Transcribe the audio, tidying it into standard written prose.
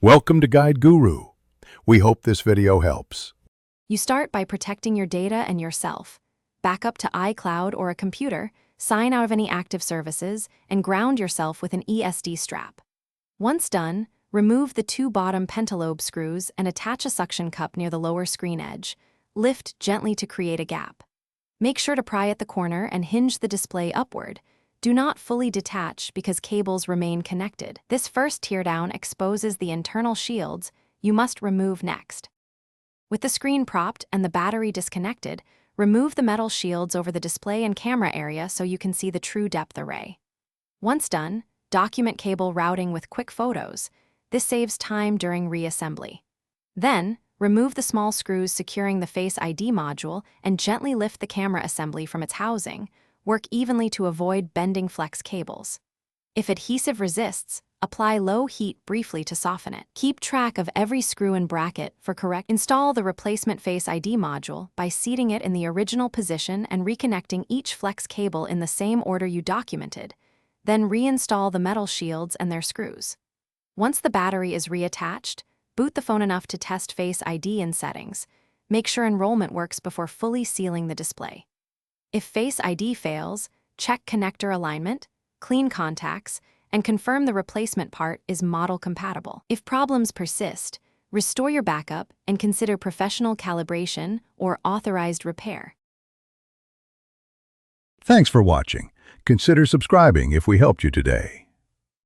Welcome to Guide Guru. We hope this video helps. You start by protecting your data and yourself. Back up to iCloud or a computer, sign out of any active services, and ground yourself with an ESD strap. Once done, remove the two bottom pentalobe screws and attach a suction cup near the lower screen edge. Lift gently to create a gap. Make sure to pry at the corner and hinge the display upward. Do not fully detach because cables remain connected. This first teardown exposes the internal shields you must remove next. With the screen propped and the battery disconnected, remove the metal shields over the display and camera area so you can see the true depth array. Once done, document cable routing with quick photos. This saves time during reassembly. Then, remove the small screws securing the Face ID module and gently lift the camera assembly from its housing. Work evenly to avoid bending flex cables. If adhesive resists, apply low heat briefly to soften it. Keep track of every screw and bracket for correct. Install the replacement Face ID module by seating it in the original position and reconnecting each flex cable in the same order you documented. Then reinstall the metal shields and their screws. Once the battery is reattached, boot the phone enough to test Face ID in settings. Make sure enrollment works before fully sealing the display. If Face ID fails, check connector alignment, clean contacts, and confirm the replacement part is model compatible. If problems persist, restore your backup and consider professional calibration or authorized repair. Thanks for watching. Consider subscribing if we helped you today.